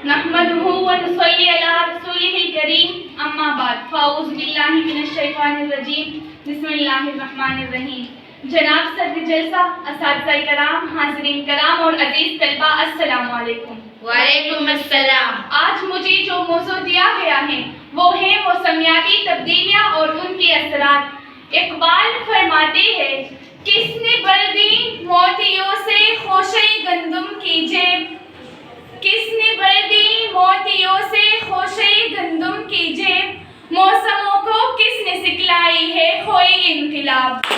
نحمده ونصلي على رسوله الكريم اما بعد فاعوذ باللہ من الشیطان الرجیم بسم اللہ الرحمن الرحیم. جناب صدر جلسہ، اساتذہ کرام، حاضرین کرام اور عزیز طلبہ، السلام علیکم. وعلیکم السلام. آج مجھے جو موضوع دیا گیا ہے وہ ہے موسمیاتی تبدیلیاں اور ان کے اثرات. اقبال فرماتے ہیں، کس نے بھر دی موتیوں سے خوشے گندم کی جیب، کس نے بھر دی موتیوں سے خوشے گندم کی جیب، موسموں کو کس نے سکھلائی ہے کوئی انقلاب.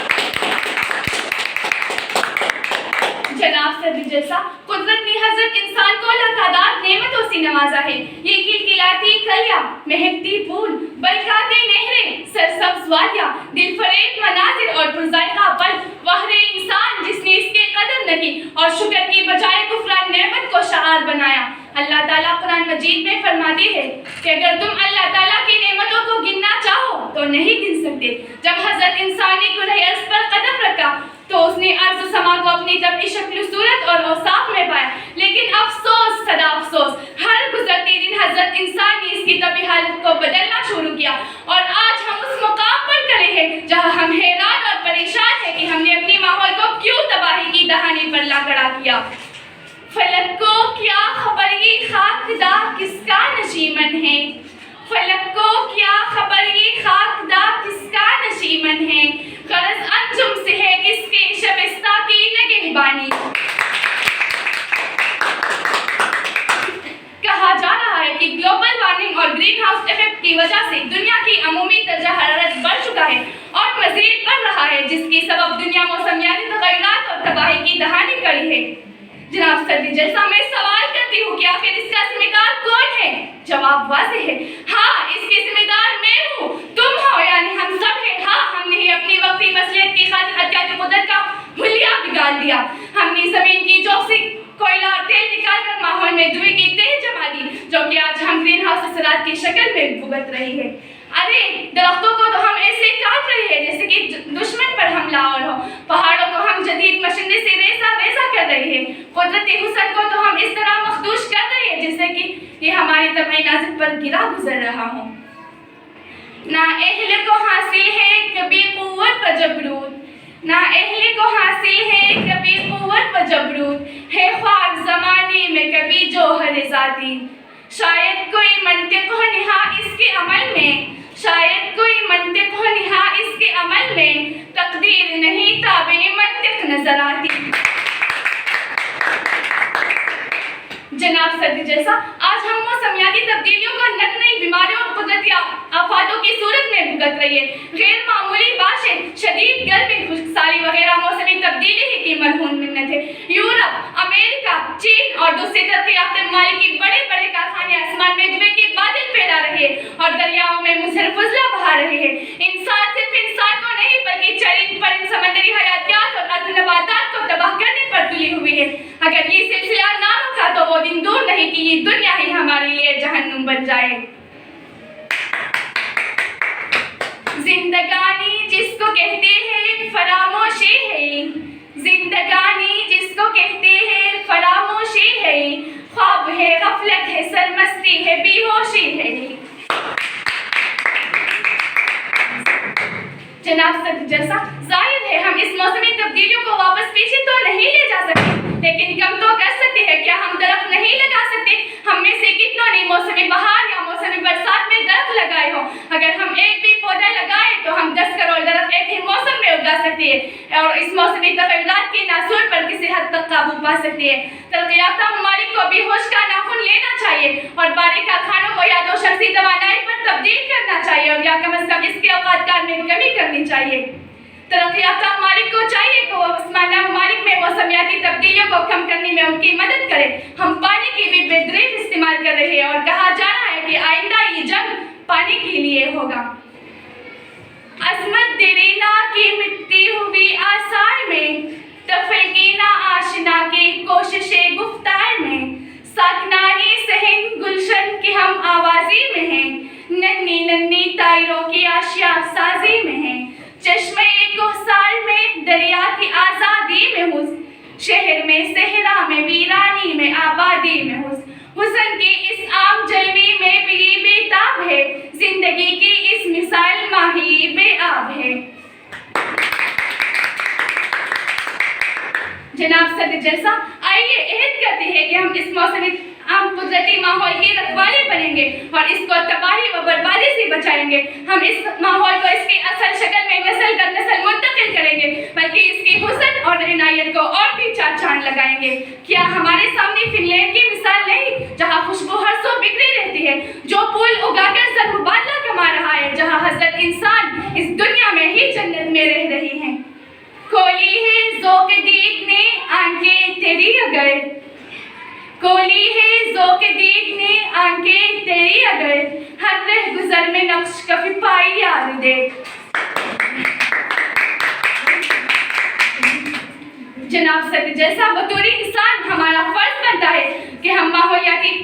جناب صدر جلسہ، قدرت نے حضرت انسان کو لاتعداد نعمتوں سے نوازا ہے. یہ کلکلاتی کلیاں، مہکتی پھول، بلکاتے نہریں، سرسبز وادیاں، دل فریب مناظر اور پرذائقہ پل، وہرے انسان جس نے اس کی قدر نہ کی اور شکر کی بجائے کفران نعمت کو شعار بنایا. اللہ تعالیٰ قرآن مجید میں فرماتے ہیں کہ اگر تم اللہ تعالیٰ کی نعمتوں کو گننا چاہو تو نہیں گن سکتے. جب حضرت انسان نے کرۂ ارض پر قدم رکھا تو اس نے ارض و سما کو اپنی طبعی شکل و صورت اور اوصاف میں پایا، لیکن افسوس صدا افسوس، ہر گزرتے دن حضرت انسان نے اس کی طبعی حالت کو بدلنا شروع کیا اور آج ہم اس مقام پر کھڑے ہیں جہاں ہم حیران اور پریشان ہیں کہ ہم نے اپنی ماحول کو کیوں تباہی کی دہانے پر لا کھڑا کیا. فلک کو کیا خبر یہ خاکدہ کس کا نشیمن ہے، فلک کو کیا خبر یہ خاکدہ کس کا نشیمن ہے، غرض انجم سے ہے کس کے شبستہ کی نگہبانی. کہا جا رہا ہے کہ گلوبل وارمنگ اور گرین ہاؤس ایفیکٹ کی وجہ سے دنیا کی عمومی درجہ حرارت بڑھ چکا ہے اور مزید بڑھ رہا ہے، جس کی سبب دنیا موسمیاتی تغیرات اور تباہی کی دہانے کڑی ہے. جناب صدر جیسا میں سوال کرتی ہوں کہ آخر اس کا ذمہ دار کون ہے؟ جواب واضح ہے، ہاں اس کی ذمہ دار میں ہوں، تم ہو، یعنی ہم سب ہیں. ہاں، ہم نے ہی اپنی وقتی مصلحت کی خاطر حیاتیاتی قدرت کا حلیہ بگاڑ دیا. ہم نے زمین کی جوف سے کوئلہ اور تیل نکال کر ماحول میں دھوئے کی تہ جما دی، جو کہ آج ہم گرین ہاؤس اثرات کی شکل میں بھگت رہی ہے. ارے درختوں کو تو ہم ایسے کاٹ رہے ہیں جیسے کہ دشمن پر حملہ آور ہو، پہاڑوں کو ہم جدید مشینری سے ریزہ کر رہے ہیں، قدرتی حسن کو تو ہم اس طرح مخدوش کر رہے ہیں جیسے کہ یہ ہماری طبعی نازک پر گرا گزر رہا ہو. نہ اہل کو حاصل ہے کبھی قوت و جبروت، نہ اہل کو حاصل ہے کبھی قوت و جبروت، ہے خوار زمانے میں کبھی جوہر ذاتی. شاید کوئی منطق ہو نہا اس کے عمل میں، شاید کوئی منطق ہو نہا اس کے عمل میں، تقدیر نہیں تابع منطق نظر آتی. جناب صدر جیسا، آج ہم موسمیاتی تبدیلیوں کو نئی نئی بیماریوں اور قدرتی آفاتوں کی صورت میں بھگت رہی ہے. غیر معمولی بارشیں، شدید گرمی، خشکسالی وغیرہ موسمی تبدیلی ہی کی مرہون منت ہے. یورپ، امریکہ، چین اور دوسرے ترقی یافتہ ممالک کی بڑے بڑے کارخانے آسمان میں دھوئے کے بادل پھیلا رہے ہیں اور دریاؤں میں مضر فضلہ بہا رہے ہیں. انسان صرف انسان کو نہیں بلکہ چرند پرند سمندری حیاتیات اور ارض نباتات کو تباہ کرنے پر تلی ہوئی ہے. اگر یہ سلسلہ نہ رکا تو وہ دن دور نہیں کہ یہ دنیا ہی ہمارے لیے جہنم بن جائے. زندگانی جس کو کہتے ہیں فراموشی ہے، زندگانی جس کو کہتے ہیں فراموشی ہے، خواب ہے غفلت ہے سرمستی ہے بے ہوشی ہے. جناب صدر جیسا، ظاہر ہے ہم اس موسمی تبدیلیوں کو واپس پیچھے تو نہیں لے جا سکتے، لیکن کم تو کر سکتے ہیں. کیا ہم درخت نہیں لگا سکتے؟ ہم میں سے کتنوں نے موسمی بہار یا موسمی برسات میں درخت لگائے ہوں؟ اگر ہم ایک بھی پودا لگائے تو ہم 10 کروڑ درخت ایک ہی موسم میں اگا سکتے ہیں اور اس موسمی تغیرات کے ناسور پر کسی حد تک قابو پا سکتے ہیں. ترقی یافتہ ممالک کو بھی ہوش کا ناخن لینا چاہیے اور باریک کارخانوں کو یا تو شخصی توانائی پر تبدیل کرنا چاہیے اور یا کم از کم اس کے اوقات کار میں کمی کرنی چاہیے. ترقی یافتہ ممالک کو چاہیے کہ وہ عثمانیہ ممالک میں موسمیاتی تبدیلیوں کو کم کرنے میں ان کی مدد کرے. ہم پانی کی بھی بے دریغ استعمال کر رہے ہیں اور کہا جا رہا ہے کہ آئندہ یہ جنگ پانی کے لیے ہوگا. عظمت دیرینا کی مٹتی ہوئی آثار میں، طفل کی نا آشنا کی کوشش گفتار میں، ساکنانی صحن گلشن کی ہم آوازی میں ہیں، ننھی ننھی طائروں کی آشیاء سازی میں ہیں، چشمے کوثر میں دریا کی آزادی میں حسن، شہر میں صحرا میں ویرانی میں آبادی میں حسن کی اس خواب ہے, زندگی کی اس مثال ماہی بے آب ہے. جناب صدر جلسہ, آئیے عہد کرتے ہیں کہ ہم اس موسمی قدرتی ماحول کی رکھوالی بنیں گے اور اس کو تباہی و بربادی سے بچائیں گے. ہم اس ماحول کو اس کی اصل شکل میں نسل در نسل منتقل کریں گے, بلکہ اس کی حسن اور عنایت کو اور بھی چار چاند لگائیں گے. کیا ہمارے سامنے فن لینڈ کی مثال نہیں, جہاں خوشبو ہر سو بکھری رہتی ہے, جو پھول اگا کر زر مبادلہ کما رہا ہے, جہاں حضرت انسان اس دنیا میں ہی جنت میں رہ رہی ہیں. کھولی ہے ذوق دید نے آنکھیں تیری اگر, کھولی ہے ذوق دید نے آنکھیں تیری اگر, ہر رہ گزر میں نقش کفی پائی یار دیکھ. جناب صدر جیسا, بطور انسان ہمارا فرض بنتا ہے کہ ہم ماحولیاتی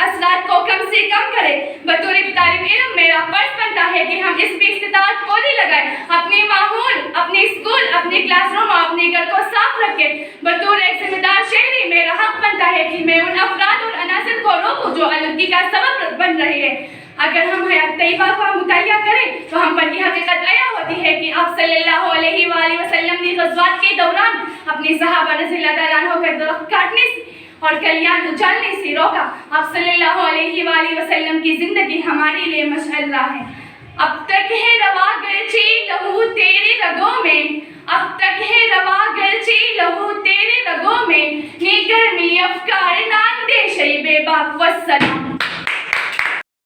اثرات کو کم سے کم کریں. بطور طالب علم میرا فرض بنتا ہے کہ ہم اس پہ استطاعت پودے لگائیں, اپنے ماحول, اپنے اسکول, اپنے کلاس روم اور اپنے گھر کو صاف رکھیں. بطور ایک ذمہ دار شہری میرا حق بنتا ہے کہ میں ان افراد اور عناصر کو روکوں جو آلودگی کا سبب بن رہے ہیں. اگر ہم حیات طیبہ کا مطالعہ کریں تو ہم پر یہ حقیقت عیاں ہوتی ہے کہ آپ صلی اللہ علیہ وآلہ وسلم نے غزوات کے دوران اپنے صحابہ رضی اللہ تعالیٰ عنہ کا درخت کاٹنے اور کلیان اجالنے سے روکا. آپ صلی اللہ علیہ وآلہ وسلم کی زندگی ہمارے لیے مشعل راہ ہے. اب تک ہے روا گرچہ لہو تیرے رگوں میں, اب تک ہے روا گرچہ لہو تیرے رگوں میں, نیگر میں افکار نان دے شیب باک والسلام.